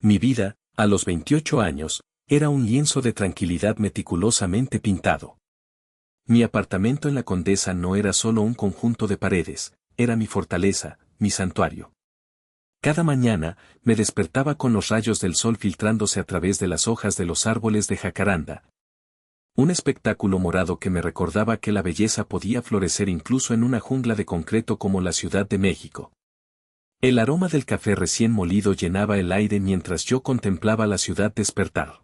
Mi vida, a los 28 años, era un lienzo de tranquilidad meticulosamente pintado. Mi apartamento en la Condesa no era solo un conjunto de paredes, era mi fortaleza, mi santuario. Cada mañana, me despertaba con los rayos del sol filtrándose a través de las hojas de los árboles de jacaranda. Un espectáculo morado que me recordaba que la belleza podía florecer incluso en una jungla de concreto como la Ciudad de México. El aroma del café recién molido llenaba el aire mientras yo contemplaba la ciudad despertar.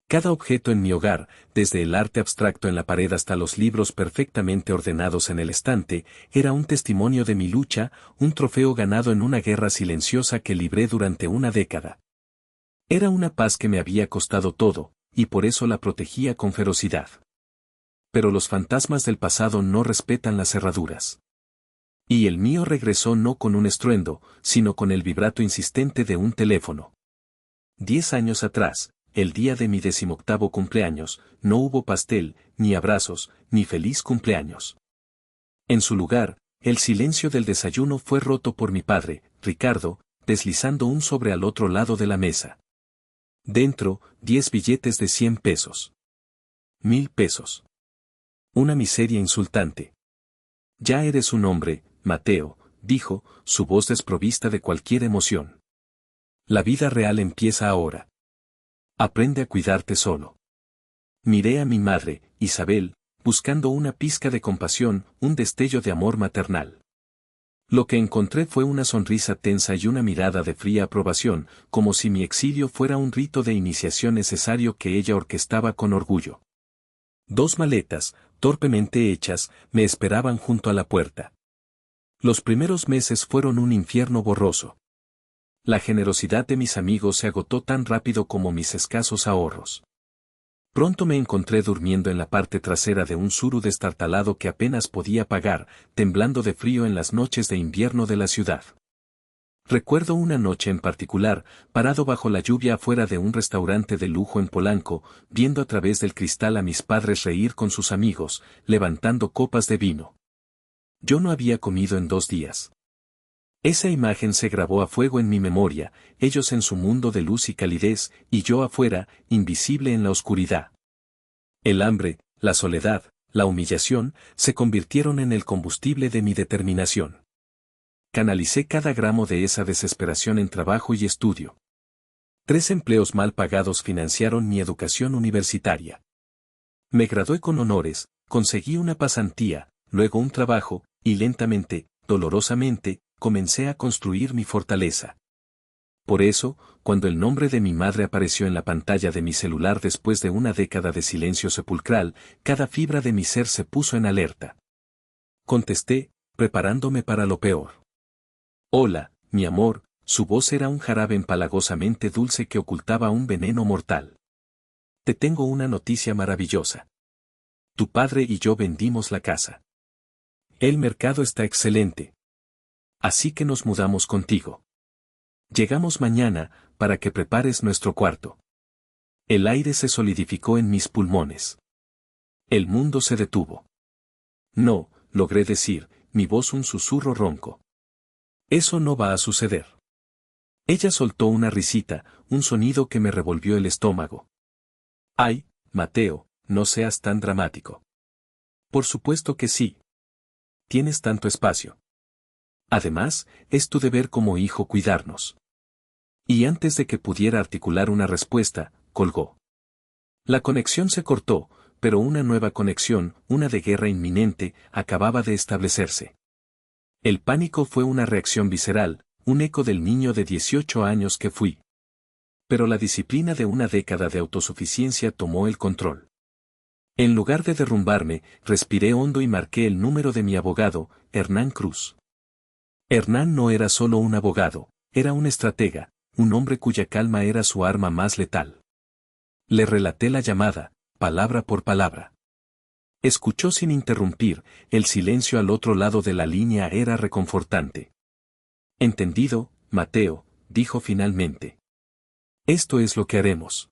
Cada objeto en mi hogar, desde el arte abstracto en la pared hasta los libros perfectamente ordenados en el estante, era un testimonio de mi lucha, un trofeo ganado en una guerra silenciosa que libré durante una década. Era una paz que me había costado todo, y por eso la protegía con ferocidad. Pero los fantasmas del pasado no respetan las cerraduras. Y el mío regresó no con un estruendo, sino con el vibrato insistente de un teléfono. 10 años atrás, el día de mi 18º cumpleaños, no hubo pastel, ni abrazos, ni feliz cumpleaños. En su lugar, el silencio del desayuno fue roto por mi padre, Ricardo, deslizando un sobre al otro lado de la mesa. Dentro, 10 billetes de 100 pesos. 1000 pesos. Una miseria insultante. Ya eres un hombre, Mateo, dijo, su voz desprovista de cualquier emoción. La vida real empieza ahora. Aprende a cuidarte solo. Miré a mi madre, Isabel, buscando una pizca de compasión, un destello de amor maternal. Lo que encontré fue una sonrisa tensa y una mirada de fría aprobación, como si mi exilio fuera un rito de iniciación necesario que ella orquestaba con orgullo. 2 maletas, torpemente hechas, me esperaban junto a la puerta. Los primeros meses fueron un infierno borroso. La generosidad de mis amigos se agotó tan rápido como mis escasos ahorros. Pronto me encontré durmiendo en la parte trasera de un suru destartalado que apenas podía pagar, temblando de frío en las noches de invierno de la ciudad. Recuerdo una noche en particular, parado bajo la lluvia afuera de un restaurante de lujo en Polanco, viendo a través del cristal a mis padres reír con sus amigos, levantando copas de vino. Yo no había comido en 2 días. Esa imagen se grabó a fuego en mi memoria, ellos en su mundo de luz y calidez, y yo afuera, invisible en la oscuridad. El hambre, la soledad, la humillación, se convirtieron en el combustible de mi determinación. Canalicé cada gramo de esa desesperación en trabajo y estudio. 3 empleos mal pagados financiaron mi educación universitaria. Me gradué con honores, conseguí una pasantía, luego un trabajo, y lentamente, dolorosamente, comencé a construir mi fortaleza. Por eso, cuando el nombre de mi madre apareció en la pantalla de mi celular después de una década de silencio sepulcral, cada fibra de mi ser se puso en alerta. Contesté, preparándome para lo peor. Hola, mi amor, su voz era un jarabe empalagosamente dulce que ocultaba un veneno mortal. Te tengo una noticia maravillosa. Tu padre y yo vendimos la casa. El mercado está excelente. Así que nos mudamos contigo. Llegamos mañana, para que prepares nuestro cuarto. El aire se solidificó en mis pulmones. El mundo se detuvo. No, logré decir, mi voz un susurro ronco. Eso no va a suceder. Ella soltó una risita, un sonido que me revolvió el estómago. Ay, Mateo, no seas tan dramático. Por supuesto que sí. Tienes tanto espacio. Además, es tu deber como hijo cuidarnos. Y antes de que pudiera articular una respuesta, colgó. La conexión se cortó, pero una nueva conexión, una de guerra inminente, acababa de establecerse. El pánico fue una reacción visceral, un eco del niño de 18 años que fui. Pero la disciplina de una década de autosuficiencia tomó el control. En lugar de derrumbarme, respiré hondo y marqué el número de mi abogado, Hernán Cruz. Hernán no era solo un abogado, era un estratega, un hombre cuya calma era su arma más letal. Le relaté la llamada, palabra por palabra. Escuchó sin interrumpir, el silencio al otro lado de la línea era reconfortante. Entendido, Mateo, dijo finalmente. Esto es lo que haremos.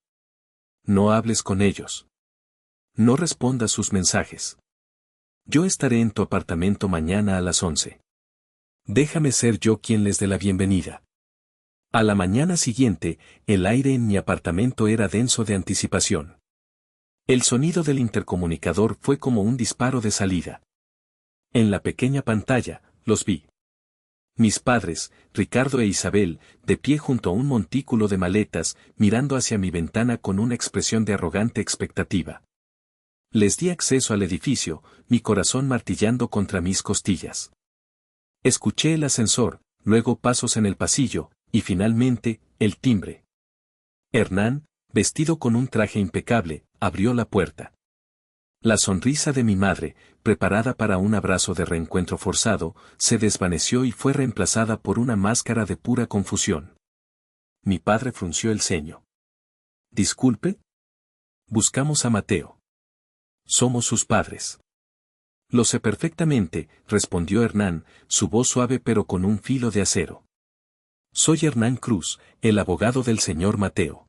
No hables con ellos. No respondas sus mensajes. Yo estaré en tu apartamento mañana a las 11. Déjame ser yo quien les dé la bienvenida. A la mañana siguiente, el aire en mi apartamento era denso de anticipación. El sonido del intercomunicador fue como un disparo de salida. En la pequeña pantalla, los vi. Mis padres, Ricardo e Isabel, de pie junto a un montículo de maletas, mirando hacia mi ventana con una expresión de arrogante expectativa. Les di acceso al edificio, mi corazón martillando contra mis costillas. Escuché el ascensor, luego pasos en el pasillo, y finalmente, el timbre. Hernán, vestido con un traje impecable, abrió la puerta. La sonrisa de mi madre, preparada para un abrazo de reencuentro forzado, se desvaneció y fue reemplazada por una máscara de pura confusión. Mi padre frunció el ceño. ¿Disculpe? Buscamos a Mateo. Somos sus padres. Lo sé perfectamente, respondió Hernán, su voz suave pero con un filo de acero. Soy Hernán Cruz, el abogado del señor Mateo.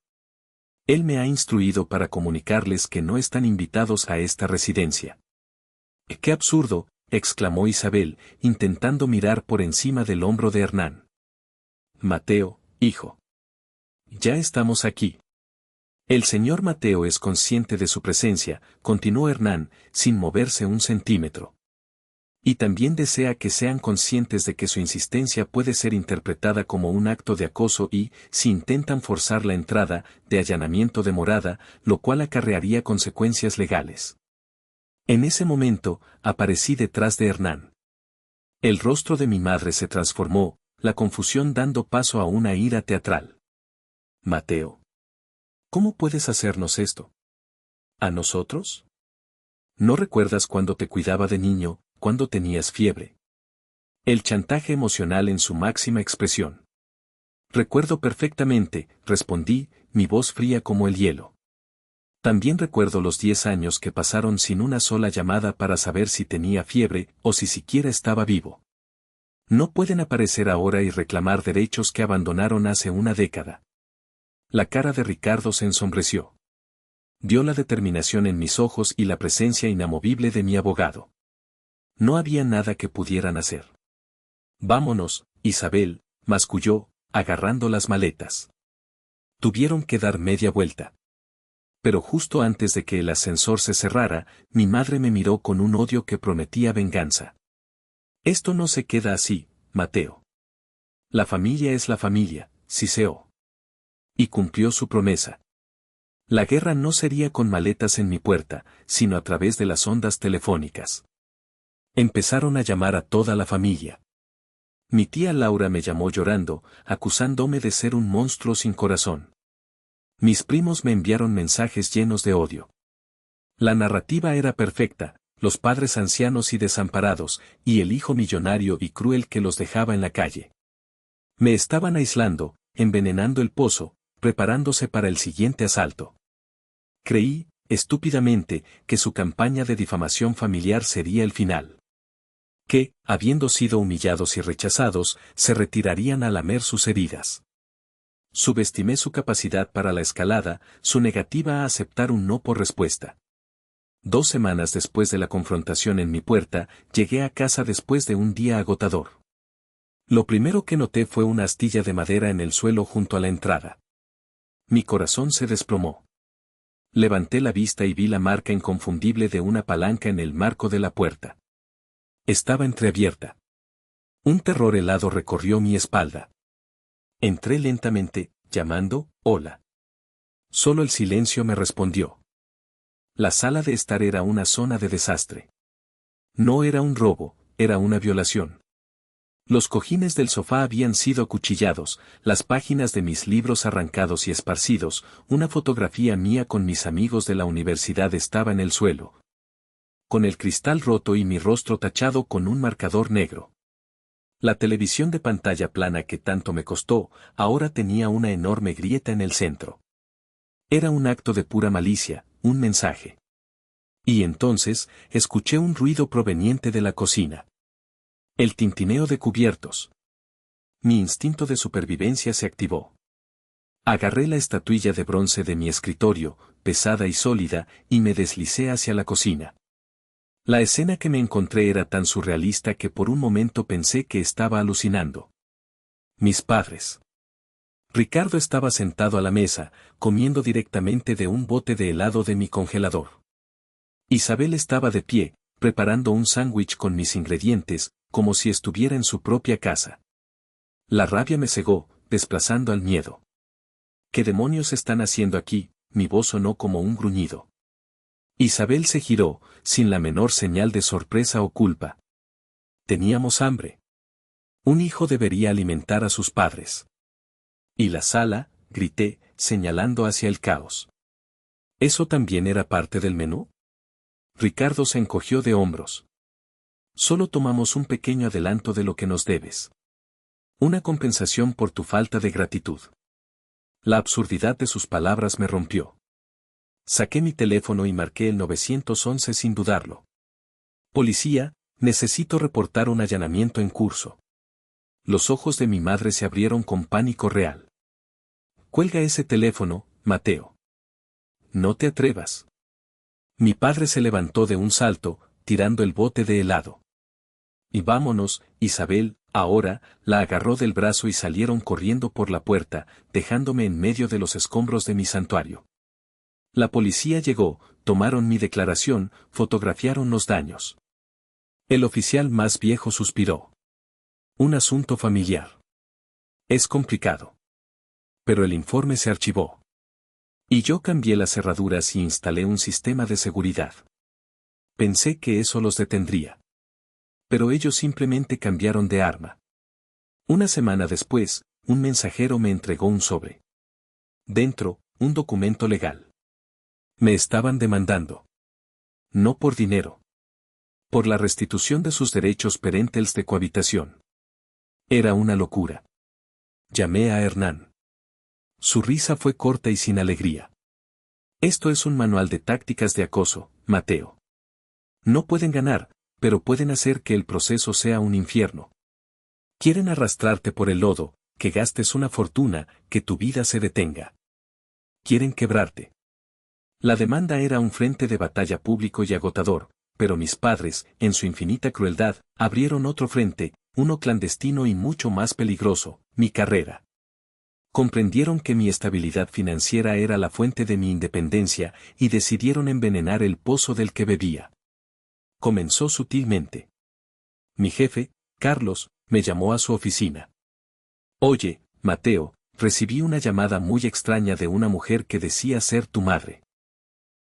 Él me ha instruido para comunicarles que no están invitados a esta residencia. ¡Qué absurdo!, exclamó Isabel, intentando mirar por encima del hombro de Hernán. Mateo, hijo. Ya estamos aquí. El señor Mateo es consciente de su presencia, continuó Hernán, sin moverse un centímetro. Y también desea que sean conscientes de que su insistencia puede ser interpretada como un acto de acoso y, si intentan forzar la entrada, de allanamiento de morada, lo cual acarrearía consecuencias legales. En ese momento, aparecí detrás de Hernán. El rostro de mi madre se transformó, la confusión dando paso a una ira teatral. Mateo. ¿Cómo puedes hacernos esto? ¿A nosotros? ¿No recuerdas cuando te cuidaba de niño, cuando tenías fiebre? El chantaje emocional en su máxima expresión. Recuerdo perfectamente, respondí, mi voz fría como el hielo. También recuerdo los 10 años que pasaron sin una sola llamada para saber si tenía fiebre o si siquiera estaba vivo. No pueden aparecer ahora y reclamar derechos que abandonaron hace una década. La cara de Ricardo se ensombreció. Vio la determinación en mis ojos y la presencia inamovible de mi abogado. No había nada que pudieran hacer. Vámonos, Isabel, masculló, agarrando las maletas. Tuvieron que dar media vuelta. Pero justo antes de que el ascensor se cerrara, mi madre me miró con un odio que prometía venganza. Esto no se queda así, Mateo. La familia es la familia, siseó. Y cumplió su promesa. La guerra no sería con maletas en mi puerta, sino a través de las ondas telefónicas. Empezaron a llamar a toda la familia. Mi tía Laura me llamó llorando, acusándome de ser un monstruo sin corazón. Mis primos me enviaron mensajes llenos de odio. La narrativa era perfecta, los padres ancianos y desamparados, y el hijo millonario y cruel que los dejaba en la calle. Me estaban aislando, envenenando el pozo, preparándose para el siguiente asalto. Creí, estúpidamente, que su campaña de difamación familiar sería el final. Que, habiendo sido humillados y rechazados, se retirarían a lamer sus heridas. Subestimé su capacidad para la escalada, su negativa a aceptar un no por respuesta. 2 semanas después de la confrontación en mi puerta, llegué a casa después de un día agotador. Lo primero que noté fue una astilla de madera en el suelo junto a la entrada. Mi corazón se desplomó. Levanté la vista y vi la marca inconfundible de una palanca en el marco de la puerta. Estaba entreabierta. Un terror helado recorrió mi espalda. Entré lentamente, llamando, hola. Solo el silencio me respondió. La sala de estar era una zona de desastre. No era un robo, era una violación. Los cojines del sofá habían sido acuchillados, las páginas de mis libros arrancados y esparcidos, una fotografía mía con mis amigos de la universidad estaba en el suelo. Con el cristal roto y mi rostro tachado con un marcador negro. La televisión de pantalla plana que tanto me costó, ahora tenía una enorme grieta en el centro. Era un acto de pura malicia, un mensaje. Y entonces, escuché un ruido proveniente de la cocina. El tintineo de cubiertos. Mi instinto de supervivencia se activó. Agarré la estatuilla de bronce de mi escritorio, pesada y sólida, y me deslicé hacia la cocina. La escena que me encontré era tan surrealista que por un momento pensé que estaba alucinando. Mis padres. Ricardo estaba sentado a la mesa, comiendo directamente de un bote de helado de mi congelador. Isabel estaba de pie, preparando un sándwich con mis ingredientes, como si estuviera en su propia casa. La rabia me cegó, desplazando al miedo. ¿Qué demonios están haciendo aquí? Mi voz sonó como un gruñido. Isabel se giró, sin la menor señal de sorpresa o culpa. Teníamos hambre. Un hijo debería alimentar a sus padres. ¿Y la sala? Grité, señalando hacia el caos. ¿Eso también era parte del menú? Ricardo se encogió de hombros. Solo tomamos un pequeño adelanto de lo que nos debes. Una compensación por tu falta de gratitud. La absurdidad de sus palabras me rompió. Saqué mi teléfono y marqué el 911 sin dudarlo. Policía, necesito reportar un allanamiento en curso. Los ojos de mi madre se abrieron con pánico real. Cuelga ese teléfono, Mateo. No te atrevas. Mi padre se levantó de un salto, tirando el bote de helado. Y vámonos, Isabel, ahora, la agarró del brazo y salieron corriendo por la puerta, dejándome en medio de los escombros de mi santuario. La policía llegó, tomaron mi declaración, fotografiaron los daños. El oficial más viejo suspiró. Un asunto familiar. Es complicado. Pero el informe se archivó. Y yo cambié las cerraduras y instalé un sistema de seguridad. Pensé que eso los detendría. Pero ellos simplemente cambiaron de arma. Una semana después, un mensajero me entregó un sobre. Dentro, un documento legal. Me estaban demandando. No por dinero. Por la restitución de sus derechos perentels de cohabitación. Era una locura. Llamé a Hernán. Su risa fue corta y sin alegría. Esto es un manual de tácticas de acoso, Mateo. No pueden ganar, pero pueden hacer que el proceso sea un infierno. Quieren arrastrarte por el lodo, que gastes una fortuna, que tu vida se detenga. Quieren quebrarte. La demanda era un frente de batalla público y agotador, pero mis padres, en su infinita crueldad, abrieron otro frente, uno clandestino y mucho más peligroso, mi carrera. Comprendieron que mi estabilidad financiera era la fuente de mi independencia y decidieron envenenar el pozo del que bebía. Comenzó sutilmente. Mi jefe, Carlos, me llamó a su oficina. Oye, Mateo, recibí una llamada muy extraña de una mujer que decía ser tu madre.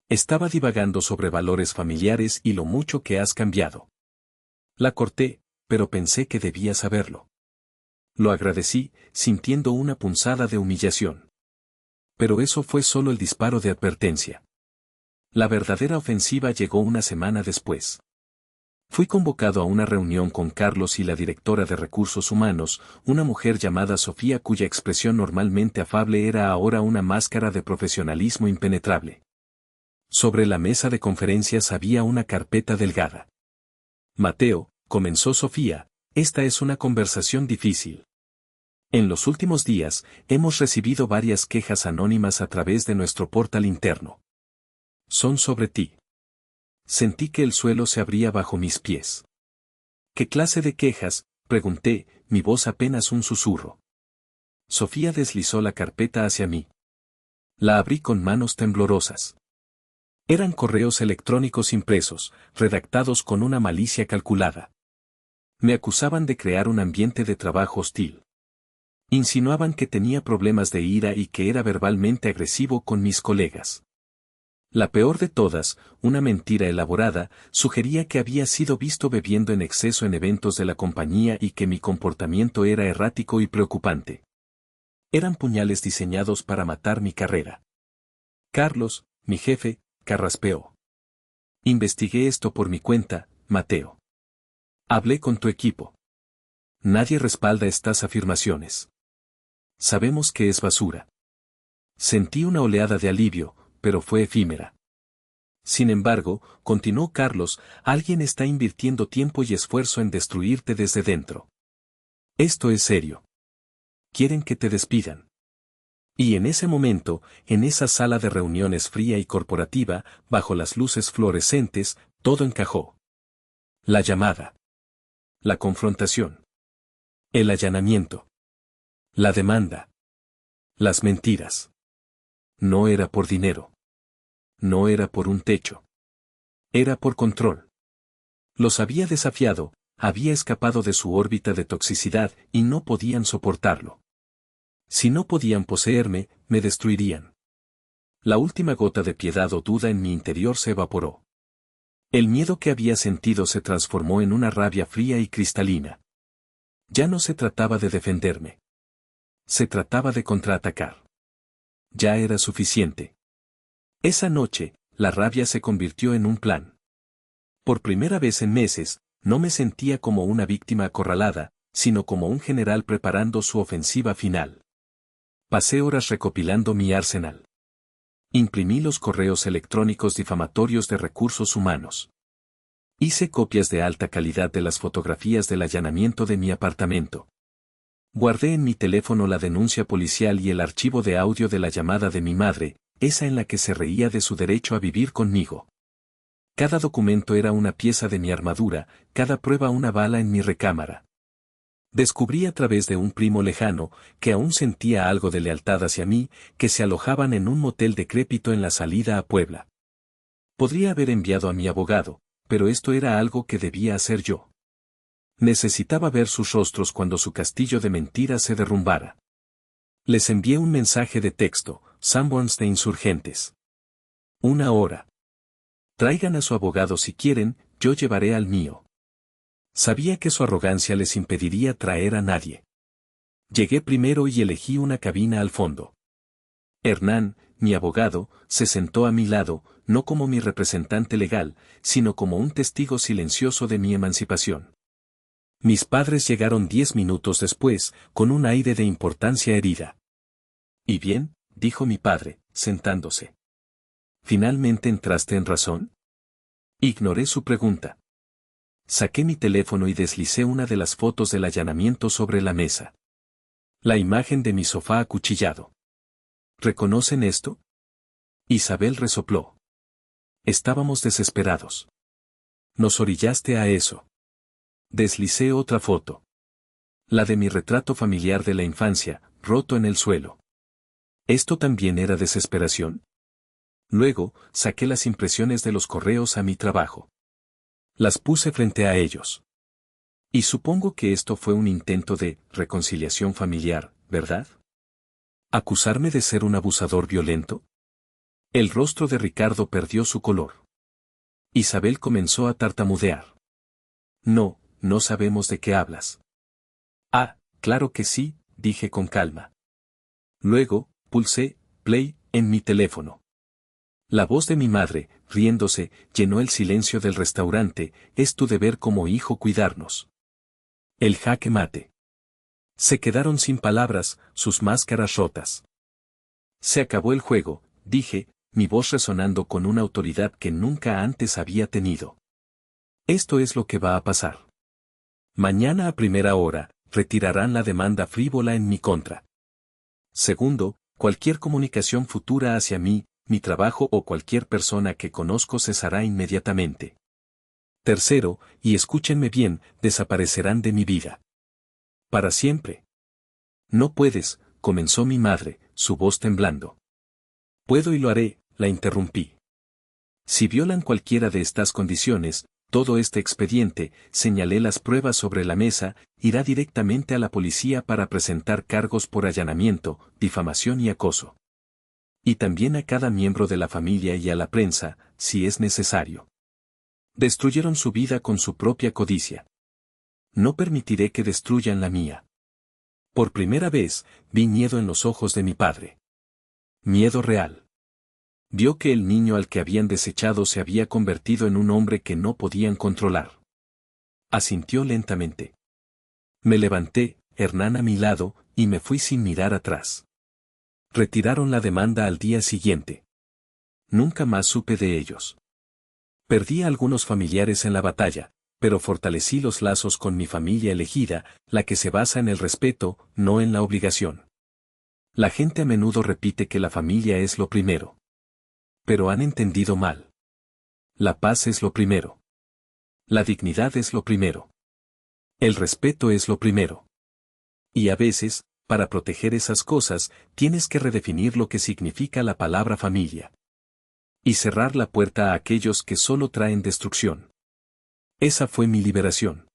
Estaba divagando sobre valores familiares y lo mucho que has cambiado. La corté, pero pensé que debía saberlo. Lo agradecí, sintiendo una punzada de humillación. Pero eso fue solo el disparo de advertencia. La verdadera ofensiva llegó una semana después. Fui convocado a una reunión con Carlos y la directora de Recursos Humanos, una mujer llamada Sofía cuya expresión normalmente afable era ahora una máscara de profesionalismo impenetrable. Sobre la mesa de conferencias había una carpeta delgada. Mateo, comenzó Sofía, esta es una conversación difícil. En los últimos días, hemos recibido varias quejas anónimas a través de nuestro portal interno. Son sobre ti. Sentí que el suelo se abría bajo mis pies. ¿Qué clase de quejas?, pregunté, mi voz apenas un susurro. Sofía deslizó la carpeta hacia mí. La abrí con manos temblorosas. Eran correos electrónicos impresos, redactados con una malicia calculada. Me acusaban de crear un ambiente de trabajo hostil. Insinuaban que tenía problemas de ira y que era verbalmente agresivo con mis colegas. La peor de todas, una mentira elaborada, sugería que había sido visto bebiendo en exceso en eventos de la compañía y que mi comportamiento era errático y preocupante. Eran puñales diseñados para matar mi carrera. Carlos, mi jefe, carraspeó. Investigué esto por mi cuenta, Mateo. Hablé con tu equipo. Nadie respalda estas afirmaciones. Sabemos que es basura. Sentí una oleada de alivio, pero fue efímera. Sin embargo, continuó Carlos, alguien está invirtiendo tiempo y esfuerzo en destruirte desde dentro. Esto es serio. Quieren que te despidan. Y en ese momento, en esa sala de reuniones fría y corporativa, bajo las luces fluorescentes, todo encajó. La llamada. La confrontación. El allanamiento. La demanda. Las mentiras. No era por dinero. No era por un techo. Era por control. Los había desafiado, había escapado de su órbita de toxicidad y no podían soportarlo. Si no podían poseerme, me destruirían. La última gota de piedad o duda en mi interior se evaporó. El miedo que había sentido se transformó en una rabia fría y cristalina. Ya no se trataba de defenderme. Se trataba de contraatacar. Ya era suficiente. Esa noche, la rabia se convirtió en un plan. Por primera vez en meses, no me sentía como una víctima acorralada, sino como un general preparando su ofensiva final. Pasé horas recopilando mi arsenal. Imprimí los correos electrónicos difamatorios de recursos humanos. Hice copias de alta calidad de las fotografías del allanamiento de mi apartamento. Guardé en mi teléfono la denuncia policial y el archivo de audio de la llamada de mi madre, esa en la que se reía de su derecho a vivir conmigo. Cada documento era una pieza de mi armadura, cada prueba una bala en mi recámara. Descubrí a través de un primo lejano, que aún sentía algo de lealtad hacia mí, que se alojaban en un motel decrépito en la salida a Puebla. Podría haber enviado a mi abogado, pero esto era algo que debía hacer yo. Necesitaba ver sus rostros cuando su castillo de mentiras se derrumbara. Les envié un mensaje de texto, Sanborns de Insurgentes. 1 hora. Traigan a su abogado si quieren, yo llevaré al mío. Sabía que su arrogancia les impediría traer a nadie. Llegué primero y elegí una cabina al fondo. Hernán, mi abogado, se sentó a mi lado, no como mi representante legal, sino como un testigo silencioso de mi emancipación. Mis padres llegaron 10 minutos después, con un aire de importancia herida. ¿Y bien?, dijo mi padre, sentándose. ¿Finalmente entraste en razón? Ignoré su pregunta. Saqué mi teléfono y deslicé una de las fotos del allanamiento sobre la mesa. La imagen de mi sofá acuchillado. ¿Reconocen esto? Isabel resopló. Estábamos desesperados. Nos orillaste a eso. Deslicé otra foto. La de mi retrato familiar de la infancia, roto en el suelo. ¿Esto también era desesperación? Luego, saqué las impresiones de los correos a mi trabajo. Las puse frente a ellos. Y supongo que esto fue un intento de reconciliación familiar, ¿verdad? ¿Acusarme de ser un abusador violento? El rostro de Ricardo perdió su color. Isabel comenzó a tartamudear. No, no sabemos de qué hablas. Ah, claro que sí, dije con calma. Luego, pulsé play en mi teléfono. La voz de mi madre, riéndose, llenó el silencio del restaurante. Es tu deber como hijo cuidarnos. El jaque mate. Se quedaron sin palabras, sus máscaras rotas. Se acabó el juego, dije, mi voz resonando con una autoridad que nunca antes había tenido. Esto es lo que va a pasar. Mañana a primera hora, retirarán la demanda frívola en mi contra. Segundo, cualquier comunicación futura hacia mí, mi trabajo o cualquier persona que conozco cesará inmediatamente. Tercero, y escúchenme bien, desaparecerán de mi vida. Para siempre. No puedes, comenzó mi madre, su voz temblando. Puedo y lo haré, la interrumpí. Si violan cualquiera de estas condiciones, todo este expediente, señalé las pruebas sobre la mesa, irá directamente a la policía para presentar cargos por allanamiento, difamación y acoso. Y también a cada miembro de la familia y a la prensa, si es necesario. Destruyeron su vida con su propia codicia. No permitiré que destruyan la mía. Por primera vez, vi miedo en los ojos de mi padre. Miedo real. Vio que el niño al que habían desechado se había convertido en un hombre que no podían controlar. Asintió lentamente. Me levanté, Hernán a mi lado, y me fui sin mirar atrás. Retiraron la demanda al día siguiente. Nunca más supe de ellos. Perdí a algunos familiares en la batalla, pero fortalecí los lazos con mi familia elegida, la que se basa en el respeto, no en la obligación. La gente a menudo repite que la familia es lo primero. Pero han entendido mal. La paz es lo primero. La dignidad es lo primero. El respeto es lo primero. Y a veces, para proteger esas cosas, tienes que redefinir lo que significa la palabra familia. Y cerrar la puerta a aquellos que solo traen destrucción. Esa fue mi liberación.